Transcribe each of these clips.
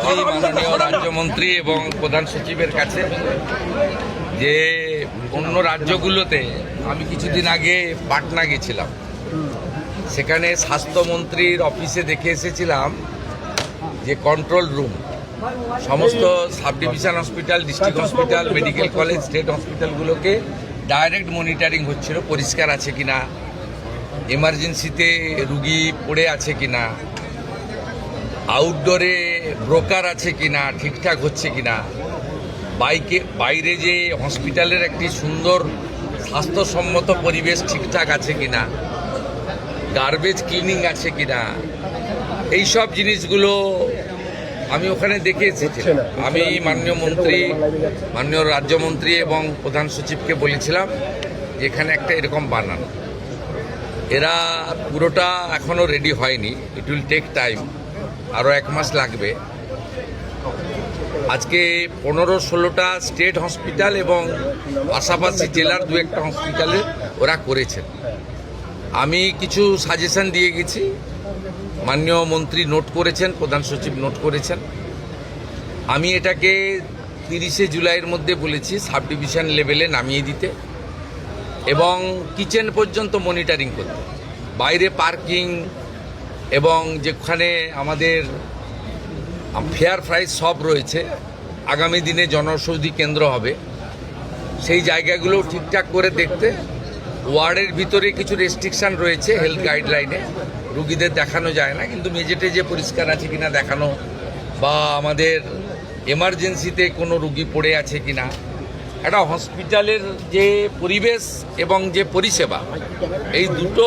বলেছি মাননীয় রাজ্যমন্ত্রী এবং প্রধান সচিবের কাছে যে অন্য রাজ্যগুলোতে আমি কিছুদিন আগে পাটনা গেছিলাম, সেখানে স্বাস্থ্যমন্ত্রীর অফিসে দেখে এসেছিলাম যে কন্ট্রোল রুম সমস্ত sub division hospital, district hospital, medical college, state হসপিটালগুলোকে ডাইরেক্ট মনিটরিং হচ্ছিল, পরিষ্কার আছে কিনা, এমার্জেন্সিতে রুগী পড়ে আছে কিনা, আউটডোরে ব্রোকার আছে কিনা, ঠিকঠাক হচ্ছে কিনা, বাইরে যে হসপিটালের একটি সুন্দর স্বাস্থ্যসম্মত পরিবেশ ঠিকঠাক আছে কিনা, গার্বেজ ক্লিনিং আছে কিনা, এইসব জিনিসগুলো আমি ওখানে দেখে এসেছি। আমি মাননীয় রাজ্যমন্ত্রী এবং প্রধান সচিবকে বলেছিলাম যে এখানে একটা এরকম বানান, এরা পুরোটা এখনও রেডি হয়নি, ইট উইল টেক টাইম, আরও 1 মাস লাগবে। আজকে 15-16টা স্টেট হসপিটাল এবং পাশাপাশি জেলার 2-1টা হসপিটালে ওরা করেছেন। আমি কিছু সাজেশন দিয়ে গেছি, মাননীয় মন্ত্রী নোট করেছেন, প্রধান সচিব নোট করেছেন। আমি এটাকে 30শে জুলাইয়ের মধ্যে বলেছি সাব ডিভিশন লেভেলে নামিয়ে দিতে এবং কিচেন পর্যন্ত মনিটরিং করতে, বাইরে পার্কিং এবং যেখানে আমাদের ফেয়ার প্রাইস সব রয়েছে, আগামী দিনে জনঔষধি কেন্দ্র হবে, সেই জায়গাগুলো ঠিকঠাক করে দেখতে। ওয়ার্ডের ভিতরে কিছু রেস্ট্রিকশান রয়েছে হেলথ গাইডলাইনে, রুগীদের দেখানো যায় না, কিন্তু মেঝেটে যে পরিষ্কার আছে কিনা দেখানো, বা আমাদের এমার্জেন্সিতে কোনো রুগী পড়ে আছে কিনা, একটা হসপিটালের যে পরিবেশ এবং যে পরিষেবা, এই দুটো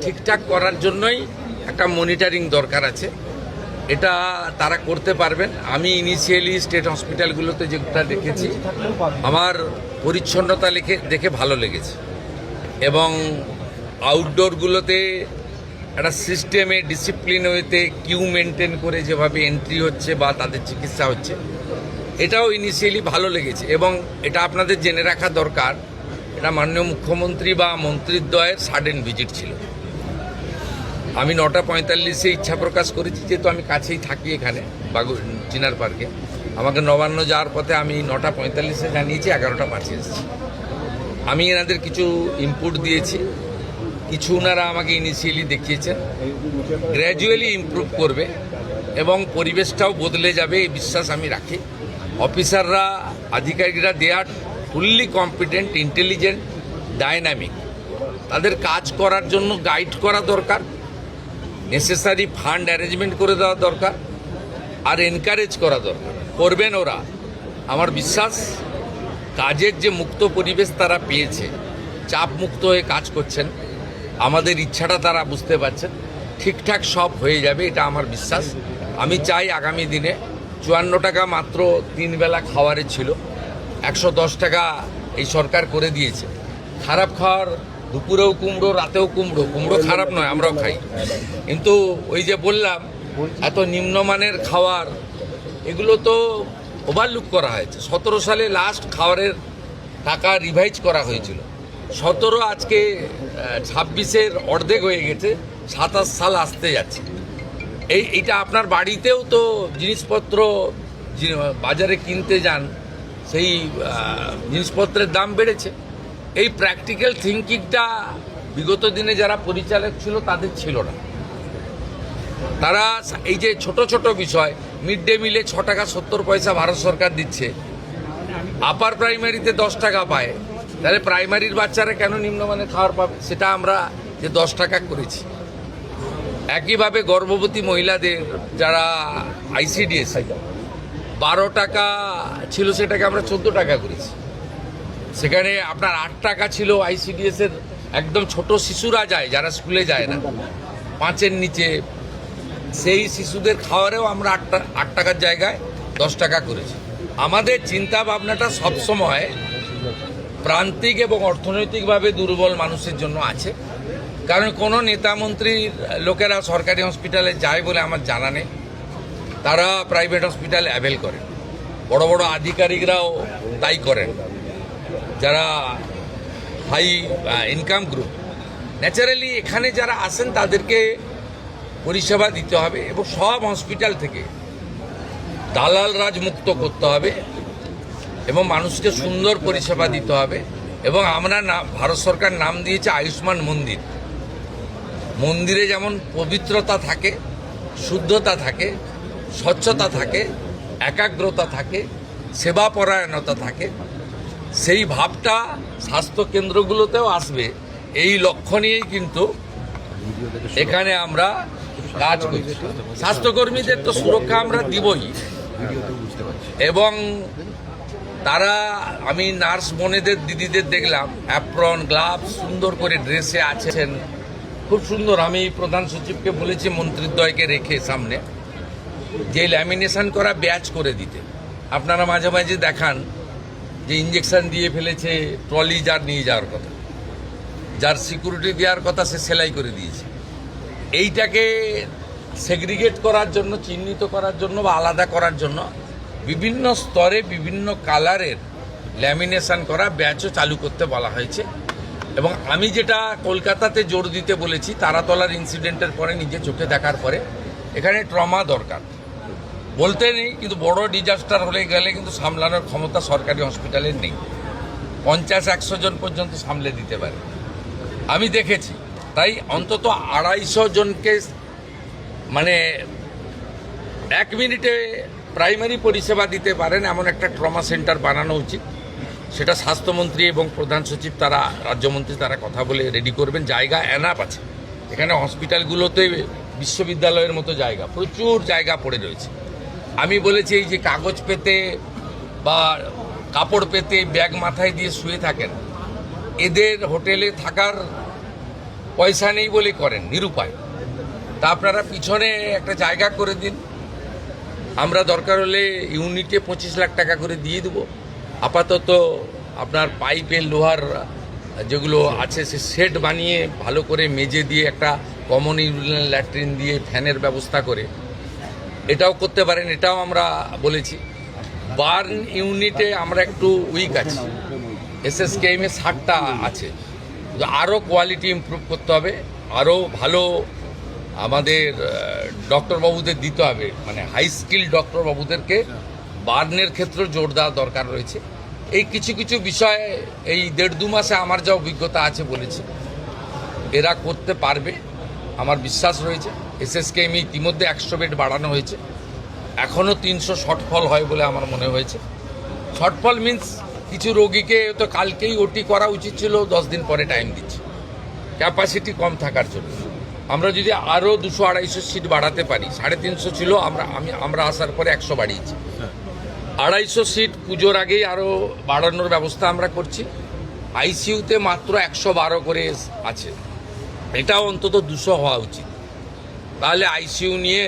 ঠিকঠাক করার জন্যই একটা মনিটরিং দরকার আছে। এটা তারা করতে পারবেন। আমি ইনিশিয়ালি স্টেট হসপিটালগুলোতে যেটা দেখেছি, আমার পরিচ্ছন্নতা দেখে ভালো লেগেছে এবং আউটডোরগুলোতে একটা সিস্টেমে ডিসিপ্লিন ওয়েতে কিউ মেনটেন করে যেভাবে এন্ট্রি হচ্ছে বা তাদের চিকিৎসা হচ্ছে, এটাও ইনিশিয়ালি ভালো লেগেছে। এবং এটা আপনাদের জেনে রাখা দরকার, এটা মাননীয় মুখ্যমন্ত্রী বা মন্ত্রীদ্বয়ের সাডেন ভিজিট ছিল। আমি 9:45-এ ইচ্ছা প্রকাশ করেছি, যেহেতু আমি কাছেই থাকি এখানে চিনার পার্কে, আমাকে নবান্ন যাওয়ার পথে আমি 9:45-এ জানিয়েছি, 11:05 এসেছি। আমি এনাদের কিছু ইনপুট দিয়েছি, কিছু ওনারা আমাকে ইনিশিয়ালি দেখিয়েছেন, গ্র্যাজুয়ালি ইমপ্রুভ করবে এবং পরিবেশটাও বদলে যাবে এই বিশ্বাস আমি রাখি। অফিসাররা, আধিকারিকরা দে আর ফুললি কম্পিটেন্ট, ইন্টেলিজেন্ট, ডাইনামিক। তাদের কাজ করার জন্য গাইড করা দরকার, নেসেসারি ফান্ড অ্যারেঞ্জমেন্ট করে দেওয়া দরকার, আর এনকারেজ করা দরকার। করবেন ওরা, আমার বিশ্বাস। কাজের যে মুক্ত পরিবেশ তারা পেয়েছে, চাপ মুক্ত হয়ে কাজ করছেন, আমাদের ইচ্ছাটা তারা বুঝতে পারছেন, ঠিকঠাক সব হয়ে যাবে, এটা আমার বিশ্বাস। আমি চাই আগামী দিনে 54 টাকা মাত্র 3 বেলা খাওয়ারে ছিল, 110 টাকা এই সরকার করে দিয়েছে। খারাপ খাওয়ার, দুপুরেও কুমড়ো, রাতেও কুমড়ো, কুমড়ো খারাপ নয়, আমরাও খাই, কিন্তু ওই যে বললাম এত নিম্নমানের খাওয়ার, এগুলো তো ওভারলুক করা হয়েছে। 17 সালে লাস্ট খাওয়ারের টাকা রিভাইজ করা হয়েছিল, 17 আজকে 26-এর অর্ধেক হয়ে গেছে, 27 সাল আসতে যাচ্ছে। এইটা আপনার বাড়িতেও তো জিনিসপত্র বাজারে কিনতে যান, সেই জিনিসপত্রের দাম বেড়েছে। এই প্র্যাকটিক্যাল থিঙ্কিংটা বিগত দিনে যারা পরিচালক ছিল তাদের ছিল না। তারা এই যে ছোট ছোট বিষয়, মিড ডে মিলে 6 টাকা 70 পয়সা ভারত সরকার দিচ্ছে, আপার প্রাইমারিতে 10 টাকা পায়, তাহলে প্রাইমারির বাচ্চারা কেন নিম্নমানের খাবার পাবে? সেটা আমরা যে 10 টাকা করেছি। একইভাবে গর্ভবতী মহিলাদের যারা আইসিডিএস 12 টাকা ছিল, সেটাকে আমরা 14 টাকা করেছি। সেখানে আপনার 8 টাকা ছিল আইসিডিএসের, একদম ছোট শিশুরা যায় যারা স্কুলে যায় না, 5-এর নিচে, সেই শিশুদের খাওয়ারেও আমরা 8 টাকার জায়গায় 10 টাকা করেছি। আমাদের চিন্তা ভাবনাটা সবসময় প্রান্তিক এবং অর্থনৈতিকভাবে দুর্বল মানুষের জন্য আছে। কারণ কোনো নেতামন্ত্রীর লোকেরা সরকারি হসপিটালে যায় বলে আমার জানা নেই, তারা প্রাইভেট হসপিটাল অ্যাভেল করে, বড় বড় আধিকারিকরাও তাই করেন, যারা হাই ইনকাম গ্রুপ। ন্যাচারালি এখানে যারা আসেন তাদেরকে পরিষেবা দিতে হবে এবং সব হসপিটাল থেকে দালাল রাজ মুক্ত করতে হবে এবং মানুষকে সুন্দর পরিষেবা দিতে হবে। এবং আমরা ভারত সরকার নাম দিয়েছে আয়ুষ্মান মন্দির। মন্দিরে যেমন পবিত্রতা থাকে, শুদ্ধতা থাকে, স্বচ্ছতা থাকে, একাগ্রতা থাকে, সেবাপরায়ণতা থাকে, সেই ভাবটা স্বাস্থ্য কেন্দ্রগুলোতেও আসবে। এই লক্ষ্য নিয়েই কিন্তু এখানে আমরা কাজ করছি। স্বাস্থ্যকর্মীদের তো সুরক্ষা আমরা দিবই, এবং তারা, আমি নার্স বোনেদের দিদিদের দেখলাম অ্যাপ্রন, গ্লাভস, সুন্দর করে ড্রেসে আছেন, খুব সুন্দর। আমি প্রধান সচিবকে বলেছি মন্ত্রীদ্বয়কে রেখে সামনে যে ল্যামিনেশন করা ব্যাচ করে দিতে। আপনারা মাঝে মাঝে দেখান যে ইঞ্জেকশন দিয়ে ফেলেছে, ট্রলি যার নিয়ে যাওয়ার কথা, যার সিকিউরিটি দেওয়ার কথা সে সেলাই করে দিয়েছে। এইটাকে সেগ্রিগেট করার জন্য, চিহ্নিত করার জন্য বা আলাদা করার জন্য বিভিন্ন স্তরে বিভিন্ন কালারের ল্যামিনেশন করা ব্যাচও চালু করতে বলা হয়েছে। এবং আমি যেটা কলকাতাতে জোর দিতে বলেছি, তারাতলার ইনসিডেন্টের পরে নিজে চোখে দেখার পরে, এখানে ট্রমা দরকার বলতে নেই, কিন্তু বড় ডিজাস্টার হলে গেলে কিন্তু সামলানোর ক্ষমতা সরকারি হসপিটালের নেই। 50-100 জন পর্যন্ত সামলে দিতে পারে, আমি দেখেছি। তাই অন্তত 250 জনকে মানে 1 মিনিটে প্রাইমারি পরিষেবা দিতে পারেন এমন একটা ট্রমা সেন্টার বানানো উচিত। সেটা স্বাস্থ্যমন্ত্রী এবং প্রধান সচিব, তারা রাজ্যমন্ত্রী, তারা কথা বলে রেডি করবেন। জায়গা এনাফ আছে এখানে, হসপিটালগুলোতে বিশ্ববিদ্যালয়ের মতো জায়গা, প্রচুর জায়গা পড়ে রয়েছে। আমি বলেছি এই যে কাগজ পেতে বা কাপড় পেতে ব্যাগ মাথায় দিয়ে শুয়ে থাকেন, এদের হোটেলে থাকার পয়সা নেই বলে করেন, নিরুপায়। তা আপনারা পিছনে একটা জায়গা করে দিন, আমরা দরকার হলে ইউনিটে 25 লাখ টাকা করে দিয়ে দেবো। আপাতত আপনার পাইপের লোহার যেগুলো আছে সে সেট বানিয়ে ভালো করে মেজে দিয়ে একটা কমন ইউরিনাল ল্যাট্রিন দিয়ে ফ্যানের ব্যবস্থা করে এটাও করতে পারেন, এটাও আমরা বলেছি। বার্ন ইউনিটে আমরা একটু উইক আছি, এসএসকেএমে 60টা আছে, আরও কোয়ালিটি ইমপ্রুভ করতে হবে, আরও ভালো আমাদের ডক্টরবাবুদের দিতে হবে, মানে হাই স্কিল ডক্টরবাবুদেরকে বার্নের ক্ষেত্রে জোর দেওয়া দরকার রয়েছে। এই কিছু কিছু বিষয়ে এই 1.5-2 মাসে আমার যা অভিজ্ঞতা আছে বলেছি, এরা করতে পারবে, আমার বিশ্বাস রয়েছে। এসএসকেএম ইতিমধ্যে 100 বেড বাড়ানো হয়েছে, এখনও 300 শর্টফল হয় বলে আমার মনে হয়েছে। শর্টফল মিন্স কিছু রোগীকে তো কালকেই ওটি করা উচিত ছিল, 10 দিন পরে টাইম দিচ্ছে ক্যাপাসিটি কম থাকার জন্য। আমরা যদি আরও 200-250 সিট বাড়াতে পারি, 350 ছিল, আমরা আসার পরে 100 বাড়িয়েছি। 250 সিট পুজোর আগেই আরও বাড়ানোর ব্যবস্থা আমরা করছি। আইসিইউতে মাত্র 112 করে আছে, এটাও অন্তত 200 হওয়া উচিত। তাহলে আইসিইউ নিয়ে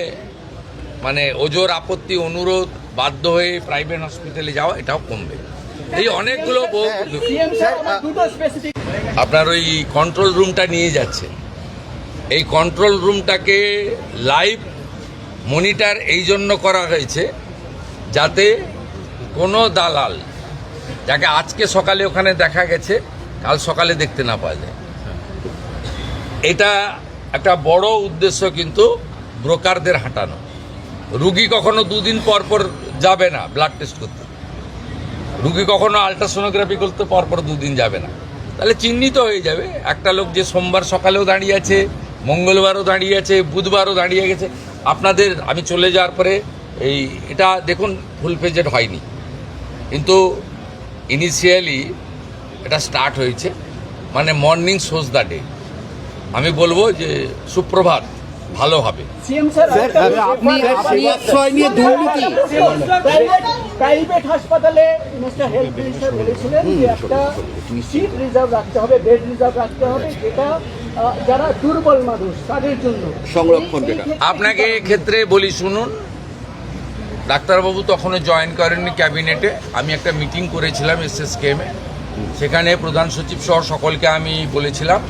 মানে ওজোর আপত্তি, অনুরোধ, বাধ্য হয়ে প্রাইভেট হসপিটালে যাওয়া, এটাও কমবে। এই অনেকগুলো আপনার ওই কন্ট্রোল রুমটা নিয়ে যাচ্ছে, এই কন্ট্রোল রুমটাকে লাইভ মনিটর এই জন্য করা হয়েছে যাতে কোনো দালাল, যাকে আজকে সকালে ওখানে দেখা গেছে, কাল সকালে দেখতে না পাওয়া যায়। এটা একটা বড় উদ্দেশ্য, কিন্তু ব্রোকারদের হাঁটানো। রুগী কখনো 2 দিন পর পর যাবে না ব্লাড টেস্ট করতে, রুগী কখনো আলট্রাসোনোগ্রাফি করতে পরপর 2 দিন যাবে না, তাহলে চিহ্নিত হয়ে যাবে একটা লোক যে সোমবার সকালেও দাঁড়িয়ে আছে, মঙ্গলবারও দাঁড়িয়ে আছে, বুধবারও দাঁড়িয়ে গেছে। আপনাদের আমি চলে যাওয়ার পরে এটা দেখুন ফুল পেজেড হয়নি, কিন্তু ইনিশিয়ালি এটা স্টার্ট হয়েছে, মানে মর্নিং শোজ দ্য ডে। আমি বলবো যে সুপ্রভাত, ভালো হবে। প্রাইভেট হাসপাতালে মিস্টার হেলথ মিনিস্টার বলেছিলেন যে একটা সিট রিজার্ভ রাখতে হবে, বেড রিজার্ভ রাখতে হবে, যেটা যারা দুর্বল মানুষ তাদের জন্য সংরক্ষণ। আপনাকে ক্ষেত্রে বলি শুনুন, ডাক্তারবাবু তখনও জয়েন করেননি ক্যাবিনেটে। আমি একটা মিটিং করেছিলাম এসএসকেএমে, সেখানে প্রধান সচিব সহ সকলকে আমি বলেছিলাম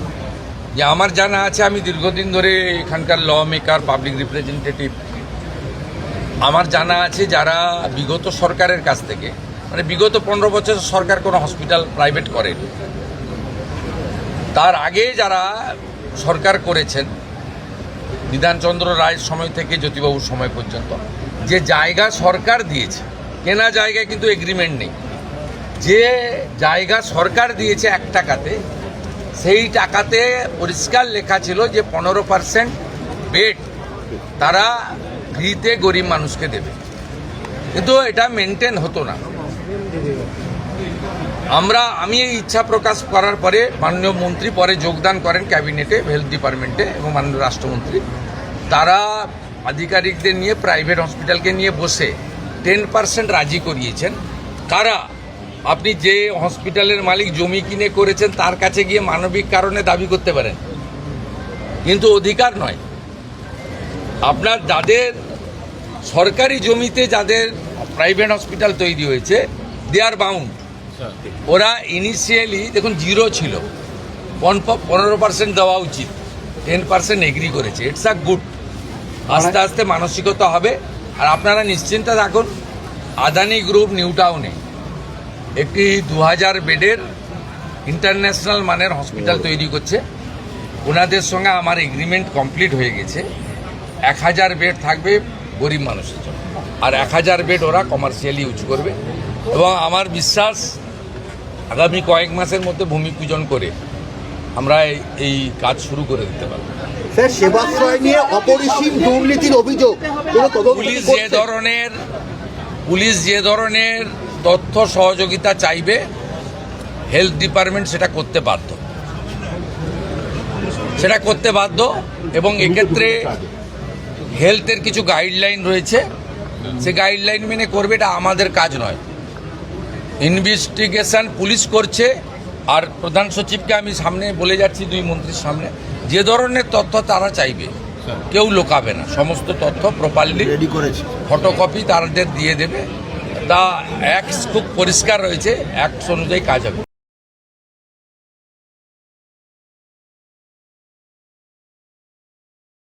যে আমার জানা আছে, আমি দীর্ঘদিন ধরে এখানকার ল মেকার, পাবলিক রিপ্রেজেন্টেটিভ, আমার জানা আছে যারা বিগত সরকারের কাছ থেকে, মানে বিগত 15 বছর সরকার কোনো হসপিটাল প্রাইভেট করেনি, তার আগে যারা সরকার করেছেন বিধানচন্দ্র রায়ের সময় থেকে জ্যোতিবাবুর সময় পর্যন্ত, যে জায়গা সরকার দিয়েছে, কেনা জায়গায় কিন্তু এগ্রিমেন্ট নেই, যে জায়গা সরকার দিয়েছে 1 টাকাতে, সেই টাকাতে পরিষ্কার লেখা ছিল যে 15% বেড তারা ফ্রিতে গরিব মানুষকে দেবে, কিন্তু এটা মেনটেন হতো না। আমি এই ইচ্ছা প্রকাশ করার পরে মাননীয় মন্ত্রী পরে যোগদান করেন ক্যাবিনেটে, হেলথ ডিপার্টমেন্টে, এবং মাননীয় রাষ্ট্রমন্ত্রী তারা আধিকারিকদের নিয়ে প্রাইভেট হসপিটালকে নিয়ে বসে 10% রাজি করিয়েছেন। কারা? আপনি যে হসপিটালের মালিক জমি কিনে করেছেন তার কাছে গিয়ে মানবিক কারণে দাবি করতে পারেন, কিন্তু অধিকার নয়। আপনার যাদের সরকারি জমিতে যাদের প্রাইভেট হসপিটাল তৈরি হয়েছে, দে আর বাউন্ড। ওরা ইনিশিয়ালি দেখুন 0 ছিল, 15% দেওয়া উচিত, 10% এগ্রি করেছে। It's a good. আস্তে আস্তে মানসিকতা হবে। আর আপনারা নিশ্চিন্তে থাকুন, আদানি গ্রুপ নিউ টাউনে একটি 2000 বেডের ইন্টারন্যাশনাল মানের হসপিটাল তৈরি করছে। ওনাদের সঙ্গে আমার এগ্রিমেন্ট কমপ্লিট হয়ে গেছে। 1000 বেড থাকবে গরিব মানুষের জন্য, আর 1000 বেড ওরা কমার্শিয়ালি ইউজ করবে। এবং আমার বিশ্বাস আগামী কয়েক মাসের মধ্যে ভূমি পূজন করে আমরা এই কাজ শুরু করে দিতে পারব। স্যার, সেবাশ্রয় নিয়ে অপরিসীম দুর্নীতির অভিযোগ, পুলিশ যে ধরনের তথ্য সহযোগিতা চাইবে, হেলথ ডিপার্টমেন্ট সেটা করতে বাধ্য। এবং এক্ষেত্রে হেলথের কিছু গাইডলাইন রয়েছে, সে গাইডলাইন মেনে করবে, এটা আমাদের কাজ নয়। ইনভেস্টিগেশন পুলিশ করছে। আর প্রধান সচিবকে আমি সামনে বলে যাচ্ছি, 2 মন্ত্রীর সামনে, যে ধরনের তথ্য তারা চাইবে কেউ লোকাবে না, সমস্ত তথ্য প্রপারলি ফটোকপি তাদের দিয়ে দেবে। তা অ্যাক্ট খুব পরিষ্কার রয়েছে, অ্যাক্ট অনুযায়ী কাজ হবে।